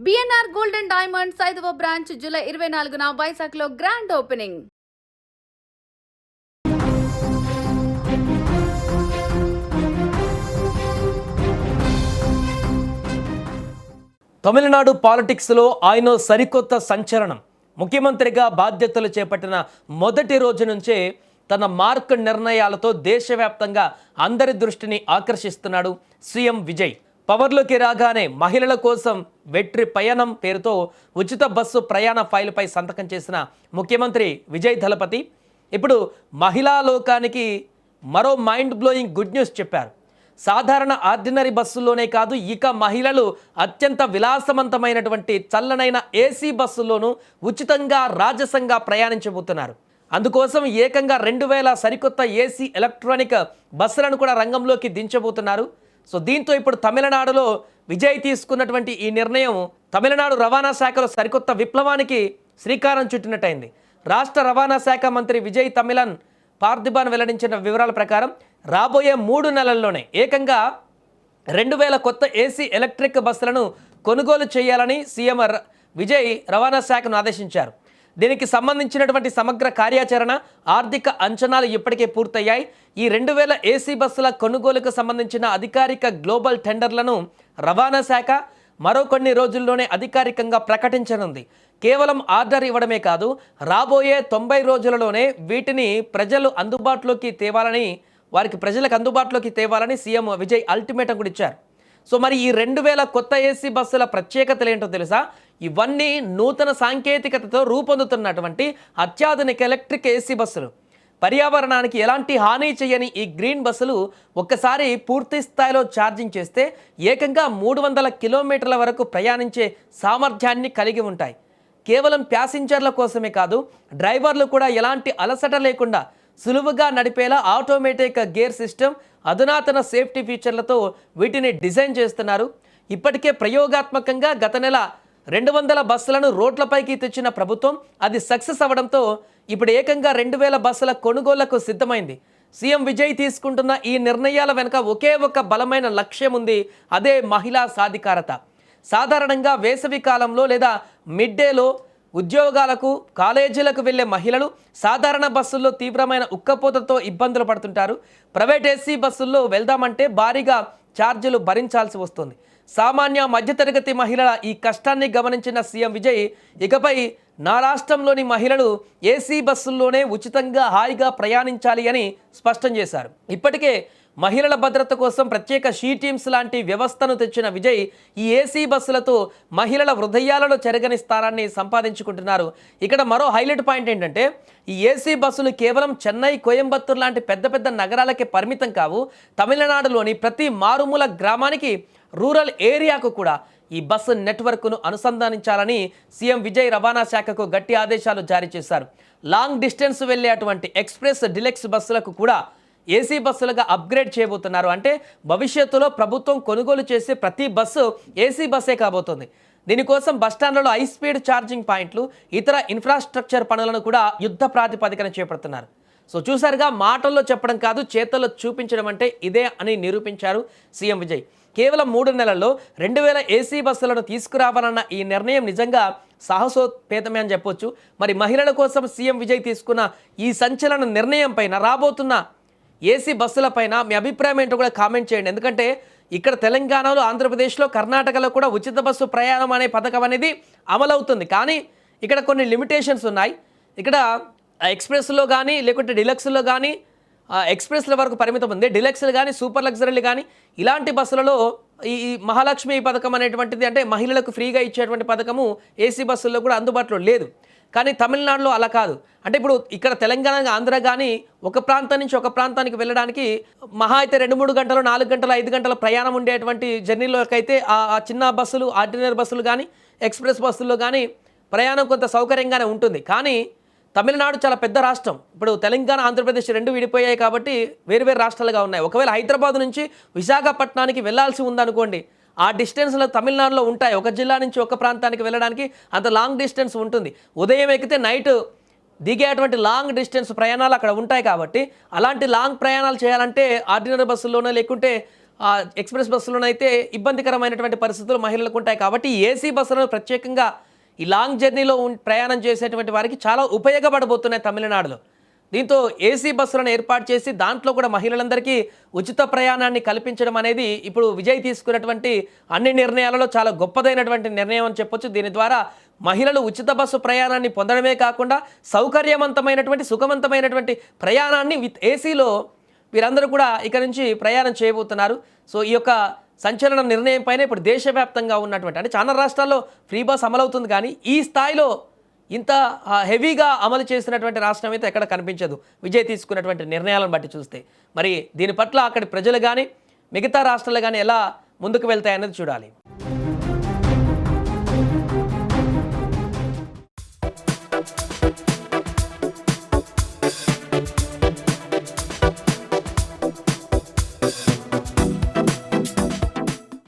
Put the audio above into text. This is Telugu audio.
బిఎన్ఆర్ గోల్డ్ అండ్ డైమండ్స్ 5వ బ్రాంచ్ జూలై 24న వైజాగ్లో గ్రాండ్ ఓపెనింగ్. తమిళనాడు పాలిటిక్స్లో ఆయన సరికొత్త సంచలనం. ముఖ్యమంత్రిగా బాధ్యతలు చేపట్టిన మొదటి రోజు నుంచే తన మార్క్ నిర్ణయాలతో దేశవ్యాప్తంగా అందరి దృష్టిని ఆకర్షిస్తున్నాడు సీఎం విజయ్. పవర్లోకి రాగానే మహిళల కోసం వెట్రి పయనం పేరుతో ఉచిత బస్సు ప్రయాణ ఫైలుపై సంతకం చేసిన ముఖ్యమంత్రి విజయ్ దళపతి ఇప్పుడు మహిళా లోకానికి మరో మైండ్ బ్లోయింగ్ గుడ్ న్యూస్ చెప్పారు. సాధారణ ఆర్డినరీ బస్సుల్లోనే కాదు, ఇక మహిళలు అత్యంత విలాసవంతమైనటువంటి చల్లనైన ఏసీ బస్సుల్లోనూ ఉచితంగా రాజసంగా ప్రయాణించబోతున్నారు. అందుకోసం ఏకంగా 2000 సరికొత్త ఏసీ ఎలక్ట్రానిక్ బస్సులను కూడా రంగంలోకి దించబోతున్నారు. సో దీంతో ఇప్పుడు తమిళనాడులో విజయ్ తీసుకున్నటువంటి ఈ నిర్ణయం తమిళనాడు రవాణా శాఖలో సరికొత్త విప్లవానికి శ్రీకారం చుట్టినట్టయింది. రాష్ట్ర రవాణా శాఖ మంత్రి విజయ్ తమిళన్ పార్థిబాన్ వెల్లడించిన వివరాల ప్రకారం రాబోయే 3 నెలల్లోనే ఏకంగా 2000 కొత్త ఏసీ ఎలక్ట్రిక్ బస్సులను కొనుగోలు చేయాలని సీఎం విజయ్ రవాణా శాఖను ఆదేశించారు. దీనికి సంబంధించినటువంటి సమగ్ర కార్యాచరణ, ఆర్థిక అంచనాలు ఇప్పటికే పూర్తయ్యాయి. ఈ 2000 ఏసీ బస్సుల కొనుగోలుకు సంబంధించిన అధికారిక గ్లోబల్ టెండర్లను రవాణా శాఖ మరో కొన్ని రోజుల్లోనే అధికారికంగా ప్రకటించనుంది. కేవలం ఆర్డర్ ఇవ్వడమే కాదు, రాబోయే 90 రోజులలోనే వీటిని ప్రజలకు అందుబాటులోకి తేవాలని సీఎం విజయ్ అల్టిమేటం కూడా ఇచ్చారు. సో మరి ఈ 2000 కొత్త ఏసీ బస్సుల ప్రత్యేకతలు ఏంటో తెలుసా? ఇవన్నీ నూతన సాంకేతికతతో రూపొందుతున్నటువంటి అత్యాధునిక ఎలక్ట్రిక్ ఏసీ బస్సులు. పర్యావరణానికి ఎలాంటి హాని చేయని ఈ గ్రీన్ బస్సులు ఒక్కసారి పూర్తి స్థాయిలో ఛార్జింగ్ చేస్తే ఏకంగా 300 కిలోమీటర్ల వరకు ప్రయాణించే సామర్థ్యాన్ని కలిగి ఉంటాయి. కేవలం ప్యాసింజర్ల కోసమే కాదు, డ్రైవర్లు కూడా ఎలాంటి అలసట లేకుండా సులువుగా నడిపేలా ఆటోమేటిక్ గేర్ సిస్టమ్, అధునాతన సేఫ్టీ ఫీచర్లతో వీటిని డిజైన్ చేస్తున్నారు. ఇప్పటికే ప్రయోగాత్మకంగా గత నెల 200 బస్సులను రోడ్లపైకి తెచ్చిన ప్రభుత్వం అది సక్సెస్ అవ్వడంతో ఇప్పుడు ఏకంగా 2000 బస్సుల కొనుగోళ్లకు సిద్ధమైంది. సీఎం విజయ్ తీసుకుంటున్న ఈ నిర్ణయాల వెనుక ఒకే ఒక బలమైన లక్ష్యం ఉంది, అదే మహిళా సాధికారత. సాధారణంగా వేసవి కాలంలో లేదా మిడ్ డేలో ఉద్యోగాలకు, కాలేజీలకు వెళ్లే మహిళలు సాధారణ బస్సుల్లో తీవ్రమైన ఉక్కపోతతో ఇబ్బందులు పడుతుంటారు. ప్రైవేట్ ఏసీ బస్సుల్లో వెళ్దామంటే భారీగా ఛార్జీలు భరించాల్సి వస్తుంది. సామాన్య మధ్యతరగతి మహిళల ఈ కష్టాన్ని గమనించిన సీఎం విజయ్ ఇకపై నా రాష్ట్రంలోని మహిళలు ఏసీ బస్సుల్లోనే ఉచితంగా హాయిగా ప్రయాణించాలి అని స్పష్టం చేశారు. ఇప్పటికే మహిళల భద్రత కోసం ప్రత్యేక షీ టీమ్స్ లాంటి వ్యవస్థను తెచ్చిన విజయ్ ఈ ఏసీ బస్సులతో మహిళల హృదయాలలో చెరగని స్థానాన్ని సంపాదించుకుంటున్నారు. ఇక్కడ మరో హైలైట్ పాయింట్ ఏంటంటే ఈ ఏసీ బస్సులు కేవలం చెన్నై, కోయంబత్తూర్ లాంటి పెద్ద పెద్ద నగరాలకే పరిమితం కావు. తమిళనాడులోని ప్రతి మారుమూల గ్రామానికి, రూరల్ ఏరియాకు కూడా ఈ బస్సు నెట్వర్క్ను అనుసంధానించాలని సీఎం విజయ్ రవాణా శాఖకు గట్టి ఆదేశాలు జారీ చేశారు. లాంగ్ డిస్టెన్స్ వెళ్ళే అటువంటి ఎక్స్ప్రెస్, డిలెక్స్ బస్సులకు కూడా ఏసీ బస్సులుగా అప్గ్రేడ్ చేయబోతున్నారు. అంటే భవిష్యత్తులో ప్రభుత్వం కొనుగోలు చేసే ప్రతి బస్సు ఏసీ బస్సే కాబోతుంది. దీనికోసం బస్టాండ్లలో హై స్పీడ్ ఛార్జింగ్ పాయింట్లు, ఇతర ఇన్ఫ్రాస్ట్రక్చర్ పనులను కూడా యుద్ధ ప్రాతిపదికన చేపడుతున్నారు. సో చూసారుగా, మాటల్లో చెప్పడం కాదు, చేతల్లో చూపించడం అంటే ఇదే అని నిరూపించారు సీఎం విజయ్. కేవలం 3 నెలల్లో 2000 ఏసీ బస్సులను తీసుకురావాలన్న ఈ నిర్ణయం నిజంగా సాహసోపేతమే అని చెప్పొచ్చు. మరి మహిళల కోసం సీఎం విజయ్ తీసుకున్న ఈ సంచలన నిర్ణయం పైన, రాబోతున్న ఏసీ బస్సులపైన మీ అభిప్రాయం ఏంటో కూడా కామెంట్ చేయండి. ఎందుకంటే ఇక్కడ తెలంగాణలో, ఆంధ్రప్రదేశ్లో, కర్ణాటకలో కూడా ఉచిత బస్సు ప్రయాణం అనే పథకం అనేది అమలవుతుంది. కానీ ఇక్కడ కొన్ని లిమిటేషన్స్ ఉన్నాయి. ఇక్కడ ఎక్స్ప్రెస్లో కానీ, లేకుంటే డిలక్స్లో కానీ, ఎక్స్ప్రెస్ల వరకు పరిమితం ఉంది. డిలక్స్లు కానీ, సూపర్ లగ్జరీలు కానీ, ఇలాంటి బస్సులలో ఈ మహాలక్ష్మి పథకం అనేటువంటిది, అంటే మహిళలకు ఫ్రీగా ఇచ్చేటువంటి పథకము ఏసీ బస్సుల్లో కూడా అందుబాటులో లేదు. కానీ తమిళనాడులో అలా కాదు. అంటే ఇప్పుడు ఇక్కడ తెలంగాణ, ఆంధ్ర కానీ ఒక ప్రాంతం నుంచి ఒక ప్రాంతానికి వెళ్ళడానికి మహా అయితే 2-3 గంటలు, 4 గంటలు, 5 గంటల ప్రయాణం ఉండేటువంటి జర్నీలోకైతే ఆ చిన్న బస్సులు, ఆర్డినరీ బస్సులు కానీ, ఎక్స్ప్రెస్ బస్సుల్లో కానీ ప్రయాణం కొంత సౌకర్యంగానే ఉంటుంది. కానీ తమిళనాడు చాలా పెద్ద రాష్ట్రం. ఇప్పుడు తెలంగాణ, ఆంధ్రప్రదేశ్ 2 విడిపోయాయి కాబట్టి వేరువేరు రాష్ట్రాలుగా ఉన్నాయి. ఒకవేళ హైదరాబాద్ నుంచి విశాఖపట్నానికి వెళ్లాల్సి ఉందనుకోండి, ఆ డిస్టెన్స్లో తమిళనాడులో ఉంటాయి. ఒక జిల్లా నుంచి ఒక ప్రాంతానికి వెళ్ళడానికి అంత లాంగ్ డిస్టెన్స్ ఉంటుంది. ఉదయం ఎక్కితే నైట్ దిగేటువంటి లాంగ్ డిస్టెన్స్ ప్రయాణాలు అక్కడ ఉంటాయి. కాబట్టి అలాంటి లాంగ్ ప్రయాణాలు చేయాలంటే ఆర్డినరీ బస్సుల్లోనే, లేకుంటే ఎక్స్ప్రెస్ బస్సులోనైతే ఇబ్బందికరమైనటువంటి పరిస్థితులు మహిళలకు ఉంటాయి. కాబట్టి ఏసీ బస్సులను ప్రత్యేకంగా ఈ లాంగ్ జర్నీలో ప్రయాణం చేసేటువంటి వారికి చాలా ఉపయోగపడబోతున్నాయి తమిళనాడులో. దీంతో ఏసీ బస్సులను ఏర్పాటు చేసి దాంట్లో కూడా మహిళలందరికీ ఉచిత ప్రయాణాన్ని కల్పించడం అనేది ఇప్పుడు విజయ్ తీసుకున్నటువంటి అన్ని నిర్ణయాలలో చాలా గొప్పదైనటువంటి నిర్ణయం అని చెప్పొచ్చు. దీని ద్వారా మహిళలు ఉచిత బస్సు ప్రయాణాన్ని పొందడమే కాకుండా సౌకర్యవంతమైనటువంటి సుఖవంతమైనటువంటి ప్రయాణాన్ని విత్ ఏసీలో వీరందరూ కూడా ఇక నుంచి ప్రయాణం చేయబోతున్నారు. సో ఈ యొక్క సంచలన నిర్ణయం పైన ఇప్పుడు దేశవ్యాప్తంగా ఉన్నటువంటి అంటే చాలా రాష్ట్రాల్లో ఫ్రీ బస్ అమలవుతుంది, కానీ ఈ స్థాయిలో ఇంత హెవీగా అమలు చేసినటువంటి రాష్ట్రం అయితే ఎక్కడ కనిపించదు విజయ్ తీసుకున్నటువంటి నిర్ణయాలను బట్టి చూస్తే. మరి దీని పట్ల అక్కడి ప్రజలు కానీ మిగతా రాష్ట్రాలు కానీ ఎలా ముందుకు వెళ్తాయన్నది చూడాలి.